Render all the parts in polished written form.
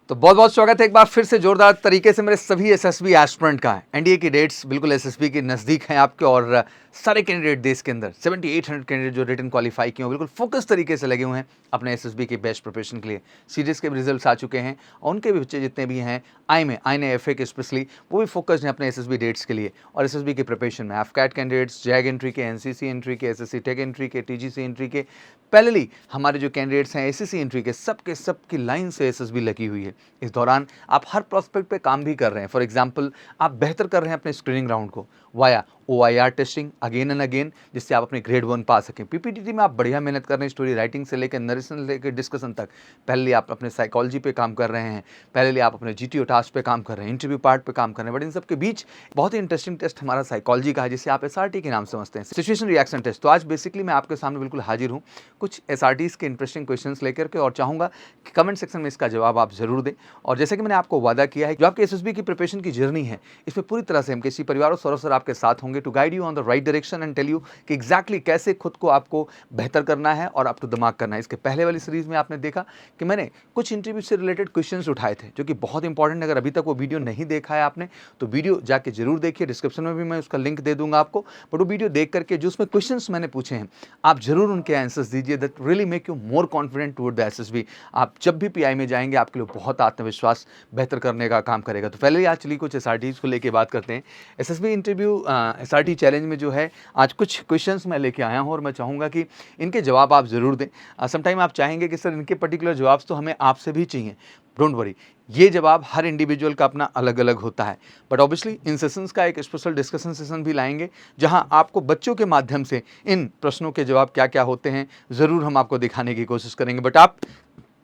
तो बहुत बहुत स्वागत है एक बार फिर से जोरदार तरीके से मेरे सभी एसएसबी एस्पिरेंट का। एनडीए की डेट्स बिल्कुल एसएसबी के नज़दीक हैं आपके, और सारे कैंडिडेट देश के अंदर 7800 कैंडिडेट जो रिटन क्वालिफाई किए हैं बिल्कुल फोकस तरीके से लगे हुए हैं अपने एसएसबी के बेस्ट प्रिपरेशन के लिए। सीरीज के भी रिजल्ट्स आ चुके हैं और उनके भी बच्चे जितने भी हैं आई ने एफ के स्पेशली वो भी फोकस्ड हैं अपने एसएसबी डेट्स के लिए और एसएसबी की प्रिपरेशन में। एफकैट कैंडिडेट्स जैग एंट्री के, एनसीसी एंट्री के, एसएससी टेक एंट्री के, टीजीसी एंट्री के, पैरेलली हमारे जो कैंडिडेट्स हैं एसएससी एंट्री के, सबकी लाइन से एसएसबी लगी हुई है। इस दौरान आप हर प्रोस्पेक्ट पे काम भी कर रहे हैं। फॉर एग्जांपल आप बेहतर कर रहे हैं अपने स्क्रीनिंग राउंड को via OIR testing again and again, जिससे आप अपने ग्रेड 1 पा सकें। पीपीटीटी में आप बढ़िया मेहनत कर रहे हैं, स्टोरी राइटिंग से लेकर नरेशन से लेकर डिस्कशन तक। पहले आप अपने साइकोलॉजी पे काम कर रहे हैं, पहले आप अपने जीटीओ टास्क पे काम कर रहे हैं, इंटरव्यू पार्ट पे काम कर रहे हैं। बट इन सब के बीच बहुत ही इंटरेस्टिंग टेस्ट हमारा साइकोलॉजी का है, जिसे आप SRT के नाम समझते हैं, सिचुएशन रिएक्शन टेस्ट। तो आज बेसिकली मैं आपके सामने बिल्कुल हाजिर हूँ कुछ SRTs के इंटरेस्टिंग क्वेश्चंस लेकर के, और चाहूँगा कि कमेंट सेक्शन में इसका जवाब आप जरूर दें। और जैसे कि मैंने आपको वादा किया है, जो आपके एसएसबी की प्रिपरेशन की जर्नी है, इसमें पूरी तरह से हम किसी परिवार और सौरभ सर आपके साथ होंगे to guide you on the right direction and tell you कि एग्जैक्टली कैसे खुद को आपको बेहतर करना है और अप टू दिमाग करना है। इसके पहले वाली सीरीज में आपने देखा कि मैंने कुछ इंटरव्यू से रिलेटेड क्वेश्चंस उठाए थे जो कि बहुत इंपॉर्टेंट। अगर अभी तक वो वीडियो नहीं देखा है आपने तो वीडियो जाके जरूर देखिए, डिस्क्रिप्शन में भी मैं उसका लिंक दे दूंगा आपको। बट वो वीडियो देख करके जो उसमें क्वेश्चंस मैंने पूछे हैं आप जरूर उनके आंसर्स दीजिए, that really make you more confident toward the SSB. आप जब भी पीआई में जाएंगे आपके लिए बहुत आत्मविश्वास बेहतर करने का काम करेगा। तो पहले आज चलिए कुछ एसआरटीज को लेके बात करते हैं। एसएसबी इंटरव्यू एसआरटी चैलेंज में जो है आज कुछ क्वेश्चंस मैं लेके आया हूं और मैं चाहूँगा कि इनके जवाब आप ज़रूर दें। समटाइम आप चाहेंगे कि सर इनके पर्टिकुलर जवाब तो हमें आपसे भी चाहिए। डोंट वरी, ये जवाब हर इंडिविजुअल का अपना अलग अलग होता है। बट ऑब्वियसली इन सेशंस का एक स्पेशल डिस्कशन सेशन भी लाएंगे जहां आपको बच्चों के माध्यम से इन प्रश्नों के जवाब क्या क्या होते हैं ज़रूर हम आपको दिखाने की कोशिश करेंगे।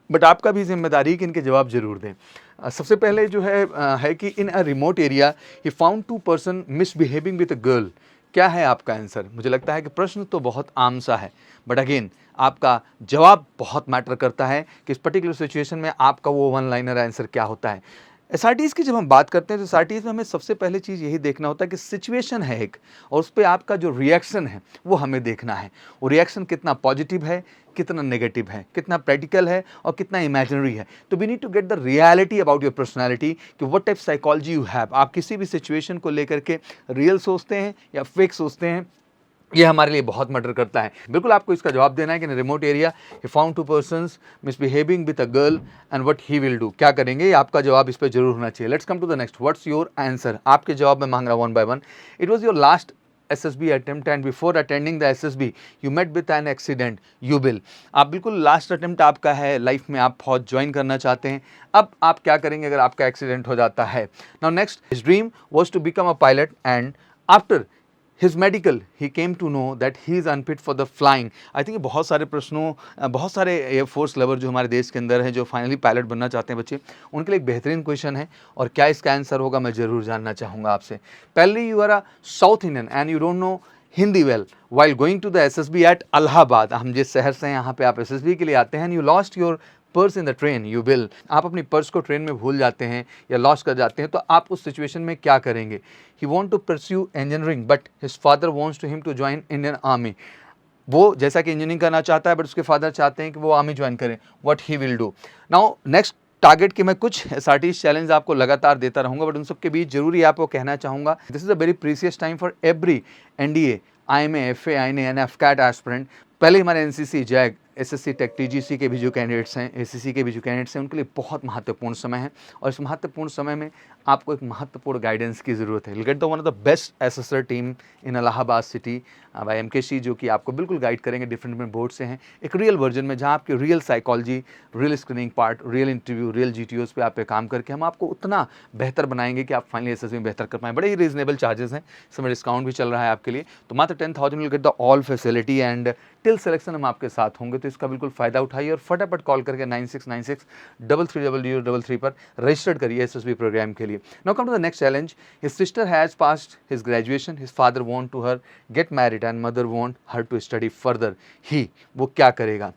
बट आपका भी जिम्मेदारी कि इनके जवाब जरूर दें। सबसे पहले जो है कि in a remote area he found 2 person misbehaving with a girl. क्या है आपका आंसर? मुझे लगता है कि प्रश्न तो बहुत आम सा है, बट अगेन आपका जवाब बहुत मैटर करता है कि इस पर्टिकुलर सिचुएशन में आपका वो वन लाइनर आंसर क्या होता है। एसआरटीज़ की जब हम बात करते हैं तो एसआरटीज़ में हमें सबसे पहले चीज़ यही देखना होता है कि सिचुएशन है एक, और उस पर आपका जो रिएक्शन है वो हमें देखना है। वो रिएक्शन कितना पॉजिटिव है, कितना नेगेटिव है, कितना प्रैक्टिकल है और कितना इमेजिनरी है। तो we need to get the reality about your personality कि what type psychology you have. आप किसी भी सिचुएशन को लेकर के रियल सोचते हैं या फेक सोचते हैं, ये हमारे लिए बहुत मैटर करता है। बिल्कुल आपको इसका जवाब देना है कि इन remote area he found 2 persons misbehaving with a girl and what he will do. क्या करेंगे, ये आपका जवाब इस पर जरूर होना चाहिए। Let's come to the next, what's your answer. आपके जवाब में मांग रहा हूं 1 by 1। It was your last SSB attempt and before attending the SSB you met with an accident, you will। आप बिल्कुल लास्ट अटेम्प्ट आपका है लाइफ में, आप फौज ज्वाइन करना चाहते हैं। अब आप क्या करेंगे अगर आपका एक्सीडेंट हो जाता है? Now next, his dream was to become a pilot and after his medical he came to know that he is unfit for the flying. I think बहुत सारे प्रश्नों, बहुत सारे एयरफोर्स लवर जो हमारे देश के अंदर हैं जो फाइनली पायलट बनना चाहते हैं बच्चे, उनके लिए एक बेहतरीन क्वेश्चन है। और क्या इसका आंसर होगा मैं ज़रूर जानना चाहूँगा आपसे। पहले you are a South Indian and you don't know Hindi well while going to the SSB at Allahabad. हम जिस शहर से हैं यहाँ पे आप SSB के लिए आते हैं, you lost your purse in the train, you will. आप अपनी पर्स को ट्रेन में भूल जाते हैं या लॉस्ट कर जाते हैं, तो आप उस सिचुएशन में क्या करेंगे? He want to pursue engineering but his father wants to him to join Indian army. वो जैसा कि इंजीनियरिंग करना चाहता है बट उसके फादर चाहते हैं कि वो आर्मी ज्वाइन करें। What he will do. Now next target कि मैं कुछ SRT चैलेंज आपको लगातार देता रहूँगा, बट उन सब के बीच जरूरी आपको कहना चाहूँगा this is a very precious time for every NDA, IMA, FA, INA and AFCAT aspirant. पहले हमारे NCC, zag, SSC take, TGC के भी जो कैंडिडेट्स हैं, ACC के भी जो कैंडिडेट्स हैं, उनके लिए बहुत महत्वपूर्ण समय है। और इस महत्वपूर्ण समय में आपको एक महत्वपूर्ण गाइडेंस की ज़रूरत है। Get the one of the best assessor team in Allahabad city bye MKC, जो कि आपको बिल्कुल गाइड करेंगे। डिफरेंट बोर्ड से हैं, एक रियल वर्जन में जहाँ आपकी real psychology, real screening part, real interview, real GTOs पे आप पे काम करके हम आपको उतना बेहतर बनाएंगे कि आप फाइनली SSB में बेहतर कर पाएँ। बड़े ही रीजनेबल चार्जेस हैं, समय डिस्काउंट भी चल रहा है आपके लिए। तो मात्र 10,000 will get the all facility and till selection हम आपके साथ होंगे। तो इसका बिल्कुल फ़ायदा उठाइए और फटाफट कॉल करके 9696330033 पर रजिस्टर्ड करिए SSB प्रोग्राम के लिए। Now come to the next challenge. His sister has passed his graduation, his father want to her get married and mother want her to study further. वो क्या करेगा?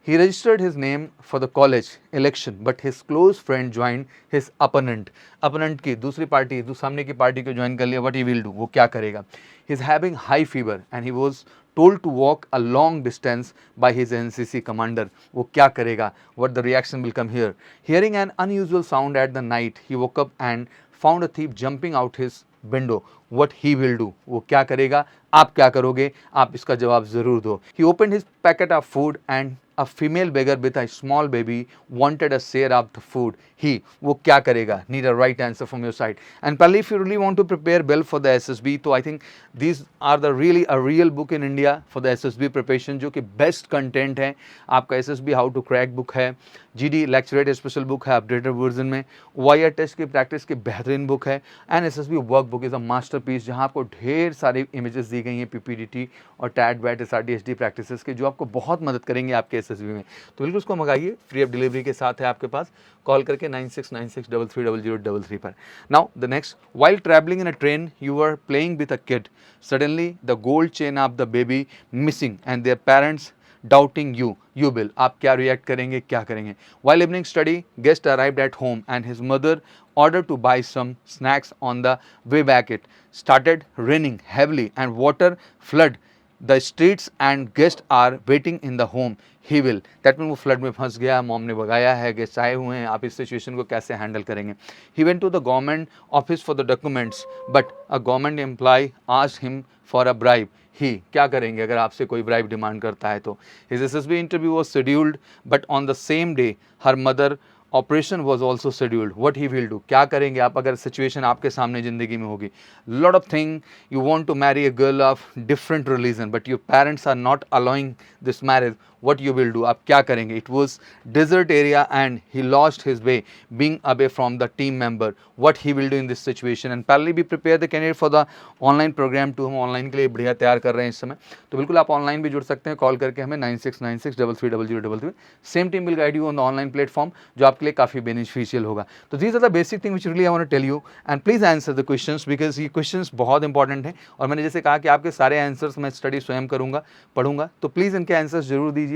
He registered his name for the college election, but his close friend joined his opponent. Opponent की दूसरी party, सामने की party को join कर लिया। What he will do? वो क्या करेगा? He is having high fever and he was told to walk a long distance by his NCC commander. वो क्या करेगा? What the reaction will come here. Hearing an unusual sound at the night, he woke up and found a thief jumping out his window. What he will do. वो क्या करेगा? आप क्या करोगे? आप इसका जवाब जरूर दो. He opened his packet of food and a female beggar with a small baby wanted a share of the food. He, वो क्या करेगा? Need a right answer from your side. And Pally, if you really want to prepare well for the SSB, तो I think these are the really a real book in India for the SSB preparation, जो कि best content है. आपका SSB How to Crack book है, GD Lecturate special book है updated version में, OIR test की practice की बेहतरीन बुक है, and SSB work book is a masterpiece जहाँ आपको ढेर सारी इमेजेस दी गई हैं PPDT और TAT WAT SRD HD practices के, जो आपको बहुत मदद करेंगे आपके SSB में. तो बिल्कुल उसको मंगाइए, फ्री ऑफ डिलीवरी के साथ है आपके पास. कॉल करके 9696330033 पर. Now the next, while travelling in a train you are playing with a kid, suddenly the gold chain of the baby missing and their parents doubting you will. आप क्या react करेंगे, क्या करेंगे? While evening study, guest arrived at home and his mother ordered to buy some snacks. On the way back, it started raining heavily and water flood the streets and guests are waiting in the home. He will. That means वो flood में फंस गया, mom ने भगाया है, guest आए हुए हैं, आप इस सिचुएशन को कैसे हैंडल करेंगे? He went to the government office for the documents, but a government employee asked him for a bribe. ही क्या करेंगे अगर आपसे कोई ब्राइब डिमांड करता है तो? His SSB interview was scheduled, but on the same day her mother operation was also scheduled. What he will do. क्या करेंगे आप अगर सिचुएशन आपके सामने ज़िंदगी में होगी? Lot of thing, you want to marry a girl of different religion but your parents are not allowing this marriage. What you will do. आप क्या करेंगे? It was desert area and he lost his way being away from the team member. What he will do in this situation. And पहले भी prepare the candidate for the online program 2. हम online के लिए बढ़िया तैयार कर रहे हैं इस समय, तो बिल्कुल आप ऑनलाइन भी जुड़ सकते हैं. कॉल करके हमें 9696330033. Same team will guide you on the online platform, जो आपके लिए काफ़ी बेनिफिशियल होगा. तो these are the basic thing which really I want to tell you, and please answer the questions because ये क्वेश्चंस बहुत इंपॉर्टेंट हैं. और मैंने जैसे कहा कि आपके सारे आंसर्स मैं स्टडी स्वयं करूंगा, पढ़ूंगा, तो प्लीज़ इनके आंसर्स जरूर दीजिए,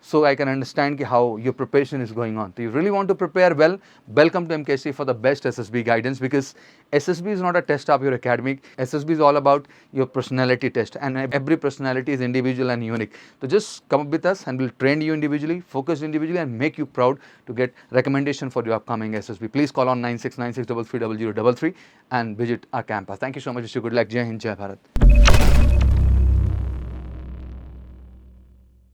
so I can understand how your preparation is going on. So you really want to prepare well, welcome to MKC for the best SSB guidance, because SSB is not a test of your academic. SSB is all about your personality test, and every personality is individual and unique. So just come up with us and we'll train you individually, focus individually, and make you proud to get recommendation for your upcoming SSB. Please call on 9696330033 and visit our campus. Thank you so much. Wish you good luck. Jai Hind, Jai Bharat.